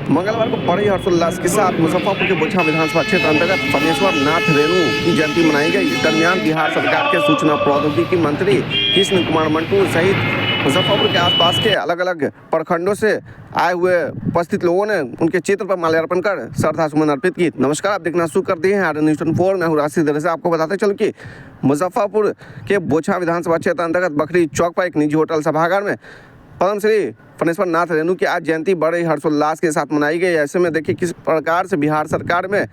मंगलवार को बड़े हर्षोल्लास के साथ मुजफ्फरपुर के बोचहा विधानसभा क्षेत्र अंतर्गत फनेश्वर नाथ रेणु की जयंती मनाई गई। इस दरमियान बिहार सरकार के सूचना प्रौद्योगिकी मंत्री कृष्ण कुमार मंटू सहित मुजफ्फरपुर के आसपास के अलग अलग प्रखंडों से आए हुए उपस्थित लोगों ने उनके चित्र पर माल्यार्पण कर श्रद्धा सुमन अर्पित की। नमस्कार, आप देखना शुरू कर दिए हैं आर न्यूज़ 24। मैं हूँ राशि दर से आपको बताते चलूँ कि मुजफ्फरपुर के बोचहा विधानसभा क्षेत्र अंतर्गत बखरी चौक पर एक निजी होटल सभागार में पद्मश्री फनेश्वर नाथ रेणु की आज जयंती बड़े हर्षोल्लास के साथ मनाई गई। ऐसे में देखिए किस प्रकार से बिहार सरकार में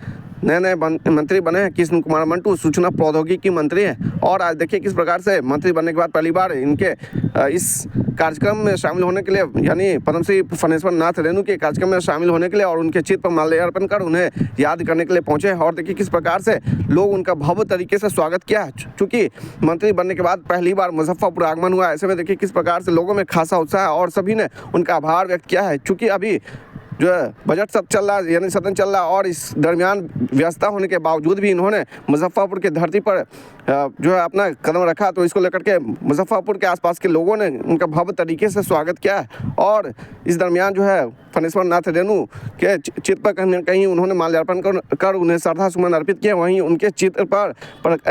नए नए मंत्री बने हैं। कृष्ण कुमार मंटू सूचना प्रौद्योगिकी मंत्री हैं और आज देखिए किस प्रकार से मंत्री बनने के बाद पहली बार इनके इस कार्यक्रम में शामिल होने के लिए यानी पद्मश्री फनेश्वर नाथ रेणु के कार्यक्रम में शामिल होने के लिए और उनके चित्र पर माल्यार्पण कर उन्हें याद करने के लिए पहुंचे हैं। और देखिए किस प्रकार से लोग उनका भव्य तरीके से स्वागत किया है। चूँकि मंत्री बनने के बाद पहली बार मुजफ्फरपुर आगमन हुआ, ऐसे में देखिए किस प्रकार से लोगों में खासा उत्साह है और सभी ने उनका आभार व्यक्त किया है। चूँकि अभी जो है बजट सब चल रहा है यानी सदन चल रहा है और इस दरमियान व्यवस्था होने के बावजूद भी इन्होंने मुजफ्फरपुर की धरती पर जो है अपना कदम रखा, तो इसको लेकर के मुजफ्फरपुर के आसपास के लोगों ने उनका भव्य तरीके से स्वागत किया है। और इस दरमियान जो है फनेश्वर नाथ रेणु के चित्र पर कहीं न कहीं उन्होंने माल्यार्पण कर उन्हें श्रद्धा सुमन अर्पित किया। वहीं उनके चित्र पर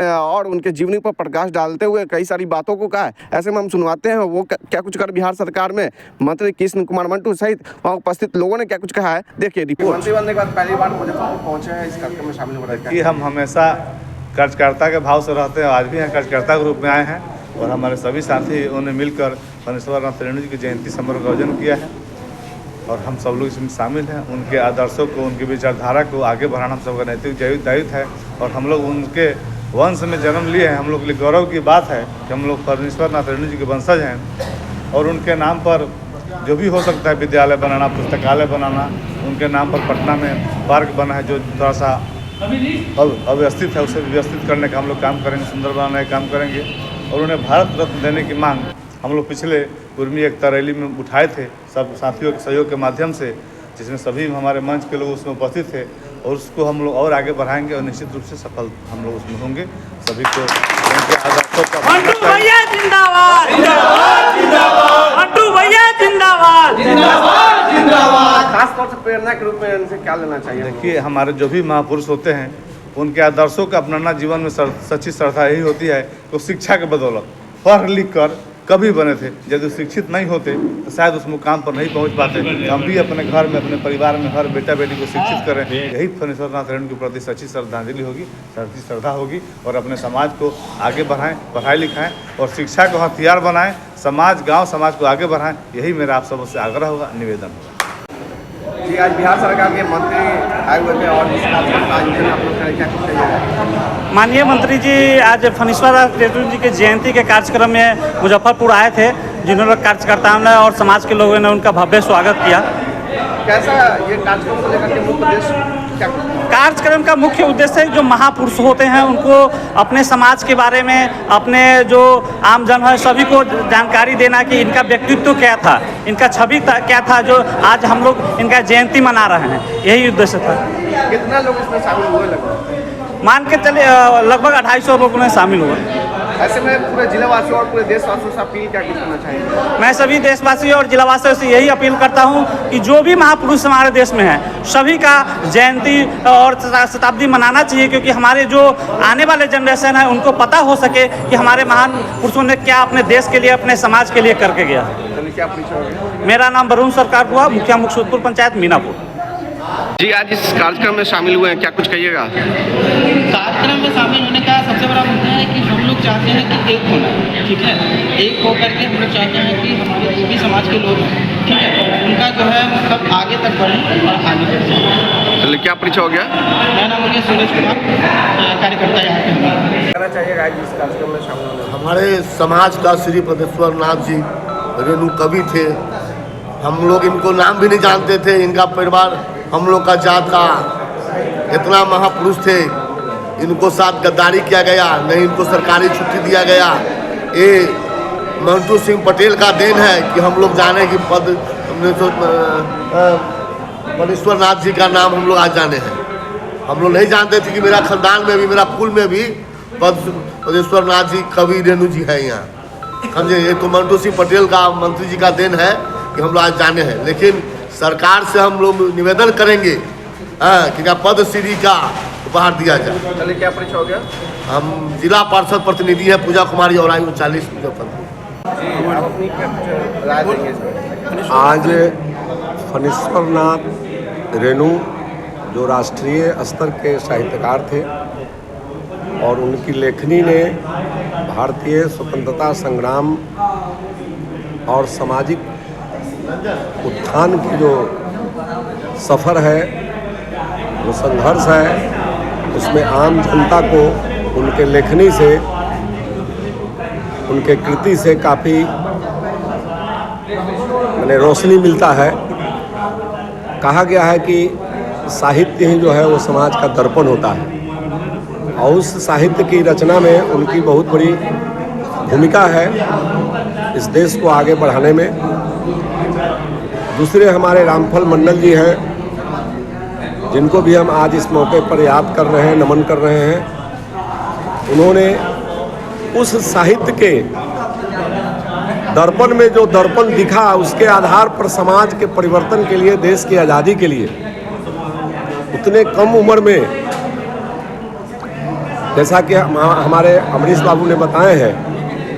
और उनके जीवनी पर प्रकाश डालते हुए कई सारी बातों को कहा है। ऐसे में हम सुनवाते हैं वो क्या कुछ कर बिहार सरकार में मंत्री कृष्ण कुमार मंटू सहित वहाँ उपस्थित लोगों ने क्या कुछ कहा है, देखिए रिपोर्ट। मंत्री बनने के बाद पहली बार मुजफ्फरपुर पहुंचे हैं, इस कार्यक्रम में शामिल हो रहे हैं कि हम हमेशा कार्यकर्ता के भाव से रहते हैं। आज भी यहाँ कार्यकर्ता के रूप में आए हैं और हमारे सभी साथी उन्हें मिलकर फनेश्वर नाथ रेणु जी की जयंती समारोह का आयोजन किया है और हम सब लोग इसमें शामिल हैं। उनके आदर्शों को, उनकी विचारधारा को आगे बढ़ाना हम सबका नैतिक दायित्व है और हम लोग उनके वंश में जन्म लिए हैं। हम लोग के लिए गौरव की बात है कि हम लोग फनेश्वर नाथ रेणु जी के वंशज हैं और उनके नाम पर जो भी हो सकता है, विद्यालय बनाना, पुस्तकालय बनाना, उनके नाम पर पटना में पार्क बना है जो थोड़ा सा अव्यवस्थित है, उसे व्यवस्थित करने का हम लोग काम करेंगे, सुंदर बनाने का काम करेंगे। और उन्हें भारत रत्न देने की मांग हम लोग पिछले उर्मी एकता रैली में उठाए थे सब साथियों के सहयोग के माध्यम से, जिसमें सभी हमारे मंच के लोग उसमें उपस्थित थे और उसको हम लोग और आगे बढ़ाएंगे और निश्चित रूप से सफल हम लोग उसमें होंगे। सभी को उनके आदर्शों का मंटू भैया जिंदाबाद, जिंदाबाद, जिंदाबाद, मंटू भैया जिंदाबाद, जिंदाबाद, जिंदाबाद। खास तौर से प्रेरणा के रूप में इनसे क्या लेना चाहिए? देखिए, हमारे जो भी महापुरुष होते हैं उनके आदर्शों का अपनाना जीवन में सच्ची श्रद्धा यही होती है। तो शिक्षा के बदौलत पढ़ लिख कर कभी बने थे, यदि शिक्षित नहीं होते तो शायद उस मुकाम पर नहीं पहुंच पाते। हम भी अपने घर में, अपने परिवार में हर बेटा बेटी को शिक्षित करें, यही फनेश्वर नाथ रेणु के प्रति सच्ची श्रद्धांजलि होगी, सच्ची श्रद्धा होगी। और अपने समाज को आगे बढ़ाएं, पढ़ाई लिखाएं और शिक्षा को हथियार बनाएं, समाज, गांव समाज को आगे बढ़ाएं। यही मेरा आप सबसे आग्रह होगा, निवेदन होगा। जी, आज बिहार सरकार के मंत्री आए हुए थे और इस कार्यक्रम का आयोजन आप लोग करें, क्या कुछ कहिएगा? माननीय मंत्री जी आज फनेश्वर नाथ रेणु जी के जयंती के कार्यक्रम में मुजफ्फरपुर आए थे, जिन्होंने कार्यकर्ताओं ने और समाज के लोगों ने उनका भव्य स्वागत किया। कैसा ये कार्यक्रम को लेकर के मुख्य उद्देश्य क्या? कार्यक्रम का मुख्य उद्देश्य है जो महापुरुष होते हैं उनको अपने समाज के बारे में, अपने जो आमजन है सभी को जानकारी देना कि इनका व्यक्तित्व क्या था, इनका छवि क्या था, जो आज हम लोग इनका जयंती मना रहे हैं, यही उद्देश्य था। कितना लोग इसमें शामिल हुए लगभग? मान के चले लगभग 250 लोगों में शामिल हुए। ऐसे में पूरे जिलावासियों और पूरे देशवासियों से अपील क्या करना चाहिए? मैं सभी देशवासियों और जिलावासियों से यही अपील करता हूं कि जो भी महापुरुष हमारे देश में हैं सभी का जयंती और शताब्दी मनाना चाहिए, क्योंकि हमारे जो आने वाले जनरेशन है उनको पता हो सके कि हमारे महान पुरुषों ने क्या अपने देश के लिए, अपने समाज के लिए करके गया। क्या परिचय होगा? मेरा नाम वरुण सरकार हुआ, मुखिया मुक्तपुर पंचायत मीनापुर। जी, आज इस कार्यक्रम में शामिल हुए हैं, क्या कुछ कहिएगा? कार्यक्रम में शामिल होने का सबसे बड़ा मुद्दा है कि हम लोग चाहते हैं कि एक होना, ठीक है, एक हो करके हम लोग चाहते हैं कि हमारे जो भी समाज के लोग हैं, ठीक है, उनका जो है मतलब आगे तक बढ़े और आगे बढ़ जाए। चलिए, क्या परिचय हो गया? मेरा नाम हो गया सूरज कुमार, कार्यकर्ता यहाँ पे। कहना चाहिएगा आज इस कार्यक्रम में शामिल होने? हमारे समाज का श्री फनेश्वर नाथ जी रेणु कवि थे। हम लोग इनको नाम भी नहीं जानते थे। इनका परिवार, हम लोग का जात का इतना महापुरुष थे, इनको साथ गद्दारी किया गया, नहीं इनको सरकारी छुट्टी दिया गया। ये मंटू सिंह पटेल का देन है कि हम लोग जाने कि फनेश्वर नाथ जी का नाम हम लोग आज जाने हैं। हम लोग नहीं जानते थे कि मेरा खानदान में भी, मेरा कुल में भी फनेश्वर नाथ जी कवि रेणु जी है यहाँ। समझे, ये तो मंटू सिंह पटेल का, मंत्री जी का देन है कि हम लोग आज जाने हैं। लेकिन सरकार से हम लोग निवेदन करेंगे कि क्या पद्मश्री का उपहार दिया जाए। चलिए, क्या परिचय हो गया? हम जिला पार्षद प्रतिनिधि हैं पूजा कुमारी और आयु 40 मुजफ्फरपुर। आप अपनी क्या राय देंगे इसमें? आज फणीश्वरनाथ रेणु जो राष्ट्रीय स्तर के साहित्यकार थे और उनकी लेखनी ने भारतीय स्वतंत्रता संग्राम और सामाजिक उत्थान की जो सफ़र है, जो संघर्ष है, उसमें आम जनता को उनके लेखनी से, उनके कृति से काफ़ी रोशनी मिलता है। कहा गया है कि साहित्य ही जो है वो समाज का दर्पण होता है और उस साहित्य की रचना में उनकी बहुत बड़ी भूमिका है इस देश को आगे बढ़ाने में। दूसरे हमारे रामफल मंडल जी हैं, जिनको भी हम आज इस मौके पर याद कर रहे हैं, नमन कर रहे हैं। उन्होंने उस साहित्य के दर्पण में जो दर्पण दिखा, उसके आधार पर समाज के परिवर्तन के लिए, देश की आज़ादी के लिए उतने कम उम्र में, जैसा कि हमारे अमरीश बाबू ने बताए हैं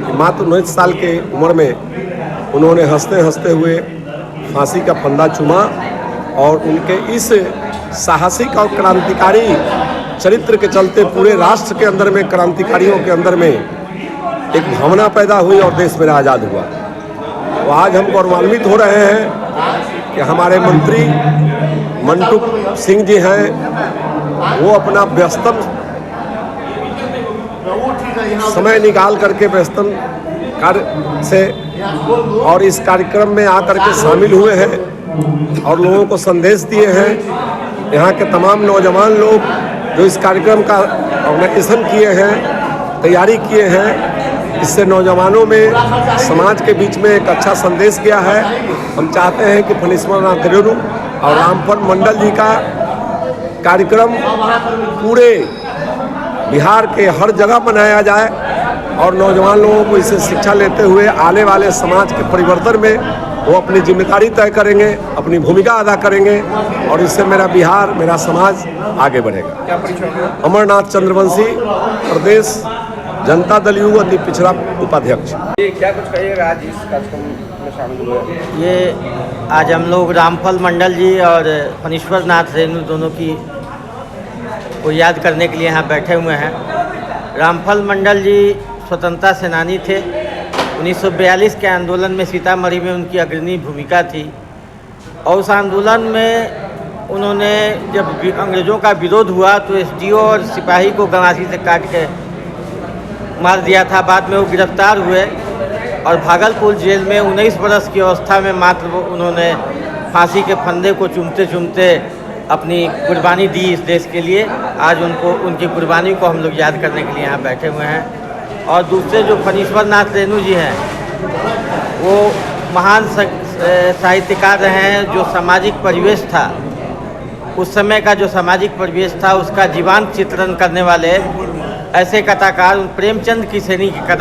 कि मात्र 19 साल के उम्र में उन्होंने हंसते हंसते हुए फांसी का फंदा चूमा और उनके इस साहसिक और क्रांतिकारी चरित्र के चलते पूरे राष्ट्र के अंदर में, क्रांतिकारियों के अंदर में एक भावना पैदा हुई और देश मेरा आज़ाद हुआ। तो आज हम गौरवान्वित हो रहे हैं कि हमारे मंत्री मंटू सिंह जी हैं, वो अपना व्यस्तम समय निकाल करके व्यस्तम कार्य से और इस कार्यक्रम में आकर के शामिल हुए हैं और लोगों को संदेश दिए हैं। यहाँ के तमाम नौजवान लोग जो इस कार्यक्रम का ऑर्गेनाइजेशन किए हैं, तैयारी किए हैं, इससे नौजवानों में, समाज के बीच में एक अच्छा संदेश गया है। हम चाहते हैं कि फणीश्वरनाथ रेणु और रामफल मंडल जी का कार्यक्रम पूरे बिहार के हर जगह मनाया जाए और नौजवान लोगों को इससे शिक्षा लेते हुए आने वाले समाज के परिवर्तन में वो अपनी जिम्मेदारी तय करेंगे, अपनी भूमिका अदा करेंगे और इससे मेरा बिहार, मेरा समाज आगे बढ़ेगा। क्या परिचय हो गया? अमरनाथ चंद्रवंशी, प्रदेश जनता दल युवा अति पिछड़ा उपाध्यक्ष। ये क्या कुछ कहिएगा आज इस कार्यक्रम में शामिल हुए? ये आज हम लोग रामफल मंडल जी और फणीश्वरनाथ रेणु दोनों की को याद करने के लिए यहाँ बैठे हुए हैं। रामफल मंडल जी स्वतंत्रता सेनानी थे। 1942 के आंदोलन में सीतामढ़ी में उनकी अग्रणी भूमिका थी और उस आंदोलन में उन्होंने जब अंग्रेज़ों का विरोध हुआ तो एसडीओ और सिपाही को गंवासी से काट के मार दिया था। बाद में वो गिरफ्तार हुए और भागलपुर जेल में 19 वर्ष की अवस्था में मात्र उन्होंने फांसी के फंदे को चूमते चूमते अपनी कुर्बानी दी इस देश के लिए। आज उनको, उनकी कुर्बानी को हम लोग याद करने के लिए यहाँ बैठे हुए हैं। और दूसरे जो फणीश्वरनाथ रेणु जी हैं, वो महान साहित्यकार रहे हैं। जो सामाजिक परिवेश था, उस समय का जो सामाजिक परिवेश था, उसका जीवंत चित्रण करने वाले ऐसे कथाकार प्रेमचंद की श्रेणी के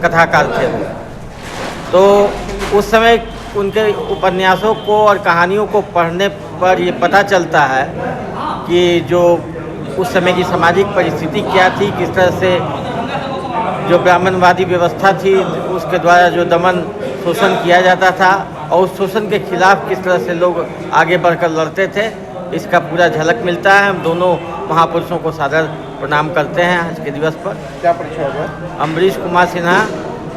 कथाकार थे। तो उस समय उनके उपन्यासों को और कहानियों को पढ़ने पर ये पता चलता है कि जो उस समय की सामाजिक परिस्थिति क्या थी, किस तरह से जो ब्राह्मणवादी व्यवस्था थी उसके द्वारा जो दमन शोषण किया जाता था और उस शोषण के खिलाफ किस तरह से लोग आगे बढ़कर लड़ते थे, इसका पूरा झलक मिलता है। हम दोनों महापुरुषों को सादर प्रणाम करते हैं आज के दिवस पर। क्या परिचय हो गया? अमरीश कुमार सिन्हा,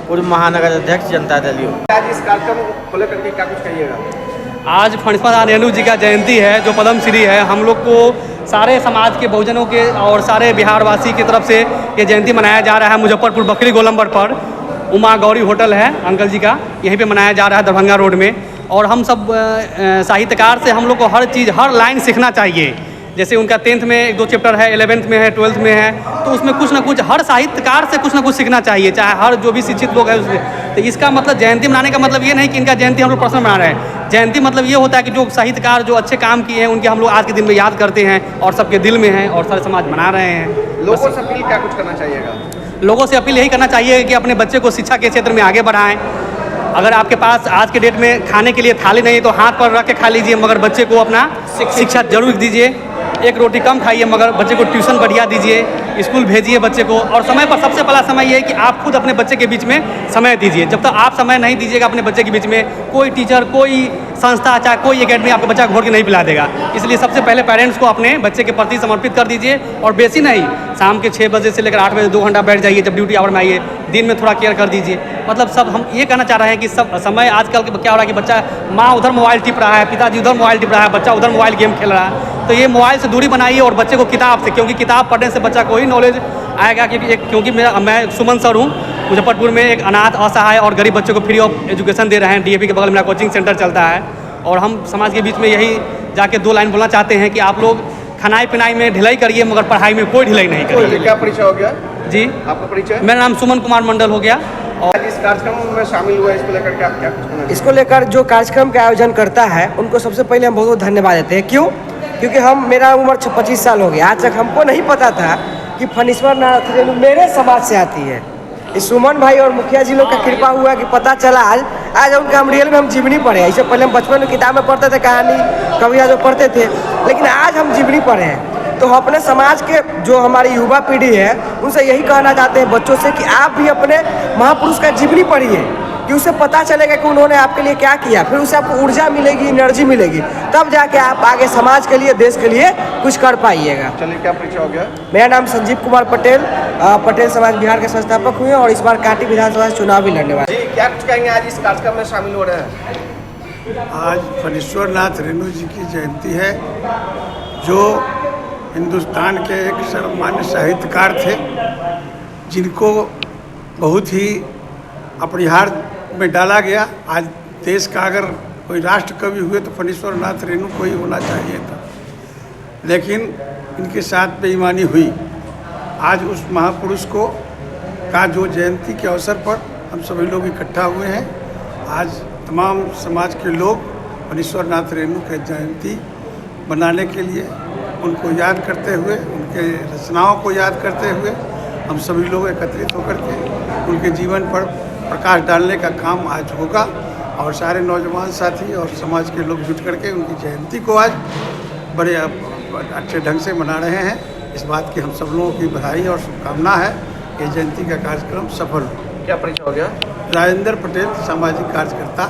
पूर्व महानगर अध्यक्ष, जनता दल युवा। आज इस कार्यक्रम को लेकर के क्या कुछ कहिएगा? आज फणीश्वरनाथ रेणु जी का जयंती है, जो पद्मश्री है। हम लोग को सारे समाज के बहुजनों के और सारे बिहारवासी की तरफ से ये जयंती मनाया जा रहा है। मुजफ्फरपुर बकरी गोलंबर पर उमा गौरी होटल है अंकल जी का, यहीं पे मनाया जा रहा है दरभंगा रोड में। और हम सब साहित्यकार से हम लोग को हर चीज़, हर लाइन सीखना चाहिए। जैसे उनका 10th में 1-2 चैप्टर है, 11th में है, 12th में है, तो उसमें कुछ ना कुछ हर साहित्यकार से कुछ ना कुछ सीखना चाहिए, चाहे हर जो भी शिक्षित लोग हैं उससे। तो इसका मतलब जयंती मनाने का मतलब ये नहीं कि इनका जयंती हम लोग पर्सनल मना रहे हैं। जयंती मतलब ये होता है कि जो साहित्यकार जो अच्छे काम किए हैं उनके हम लोग आज के दिन में याद करते हैं और सबके दिल में हैं और सारे समाज मना रहे हैं। लोगों से अपील क्या कुछ करना चाहिएगा? लोगों से अपील यही करना चाहिए कि अपने बच्चे को शिक्षा के क्षेत्र में आगे बढ़ाएं अगर आपके पास आज के डेट में खाने के लिए थाली नहीं है तो हाथ पर रख के खा लीजिए, मगर बच्चे को अपना शिक्षा जरूर दीजिए। एक रोटी कम खाइए मगर बच्चे को ट्यूशन बढ़िया दीजिए, स्कूल भेजिए बच्चे को। और समय पर सबसे पहला समय ये है कि आप खुद अपने बच्चे के बीच में समय दीजिए। जब तक आप समय नहीं दीजिएगा अपने बच्चे के बीच में, कोई टीचर, कोई संस्था, चाहे कोई एकेडमी आपके बच्चा घोर के नहीं पिला देगा। इसलिए सबसे पहले पेरेंट्स को अपने बच्चे के प्रति समर्पित कर दीजिए। और बेसी नहीं, शाम के 6 बजे से लेकर 8 बजे 2 घंटा बैठ जाइए जब ड्यूटी आवर में आइए। दिन में थोड़ा केयर कर दीजिए। मतलब सब हम ये कहना चाह रहे हैं कि सब समय आजकल क्या हो रहा है कि बच्चा, माँ उधर मोबाइल टिप रहा है, पिताजी उधर मोबाइल टिप रहा है, बच्चा उधर मोबाइल गेम खेल रहा है। तो ये मोबाइल से दूरी बनाइए और बच्चे को किताब से, क्योंकि किताब पढ़ने से बच्चा को ही नॉलेज आएगा। क्योंकि मैं सुमन सर हूँ, मुजफ्फरपुर में एक अनाथ, असहाय और गरीब बच्चों को फ्री ऑफ एजुकेशन दे रहे हैं। DAV के बगल में मेरा कोचिंग सेंटर चलता है। और हम समाज के बीच में यही जाके 2 लाइन बोलना चाहते हैं कि आप लोग खानाई पिनाई में ढिलाई करिए मगर पढ़ाई में कोई ढिलाई नहीं करिए। क्या परिचय हो गया जी, आपका परिचय? मेरा नाम सुमन कुमार मंडल हो गया। और इस कार्यक्रम में शामिल हुआ, इसको लेकर के आप क्या कुछ कहना चाहते हैं? इसको लेकर जो कार्यक्रम का आयोजन करता है उनको सबसे पहले हम बहुत बहुत धन्यवाद देते हैं। क्यों? क्योंकि मेरा उम्र 25 साल हो गया, आज तक हमको नहीं पता था कि फणीश्वर नाथ रेणु मेरे समाज से आती है। इस सुमन भाई और मुखिया जी लोग का कृपा हुआ कि पता चला आज उनका हम रियल में हम जीवनी पढ़े। इससे पहले हम बचपन में किताब में पढ़ते थे, कहानी कविता जो पढ़ते थे, लेकिन आज हम जीवनी पढ़े हैं। तो हम अपने समाज के जो हमारी युवा पीढ़ी है उनसे यही कहना चाहते हैं बच्चों से कि आप भी अपने महापुरुष का जीवनी पढ़िए, कि उसे पता चलेगा कि उन्होंने आपके लिए क्या किया। फिर उसे आपको ऊर्जा मिलेगी, एनर्जी मिलेगी, तब जाके आप आगे समाज के लिए, देश के लिए कुछ कर पाइएगा। चलिए, क्या परिचय हो गया? मेरा नाम संजीव कुमार पटेल, पटेल समाज बिहार के संस्थापक हुए और इस बार कांटी विधानसभा से चुनाव भी लड़ने वाले। जी, क्या कुछ कहेंगे? आज इस कार्यक्रम में शामिल हो रहे हैं। आज फणीश्वर नाथ रेणु जी की जयंती है, जो हिंदुस्तान के एक सर्वमान्य साहित्यकार थे, जिनको बहुत ही अपरिहार्य में डाला गया। आज देश का अगर कोई राष्ट्र कवि हुए तो फणीश्वर नाथ रेणु को ही होना चाहिए था, लेकिन इनके साथ बेईमानी हुई। आज उस महापुरुष को का जो जयंती के अवसर पर हम सभी लोग इकट्ठा हुए हैं। आज तमाम समाज के लोग फणीश्वर नाथ रेणु के जयंती मनाने के लिए, उनको याद करते हुए, उनके रचनाओं को याद करते हुए हम सभी लोग एकत्रित होकर के उनके जीवन पर प्रकाश डालने का काम आज होगा। और सारे नौजवान साथी और समाज के लोग जुट करके उनकी जयंती को आज बड़े अच्छे ढंग से मना रहे हैं। इस बात की हम सब लोगों की बधाई और शुभकामना है कि जयंती का कार्यक्रम सफल हो। क्या परिचय हो गया? राजेंद्र पटेल, सामाजिक कार्यकर्ता।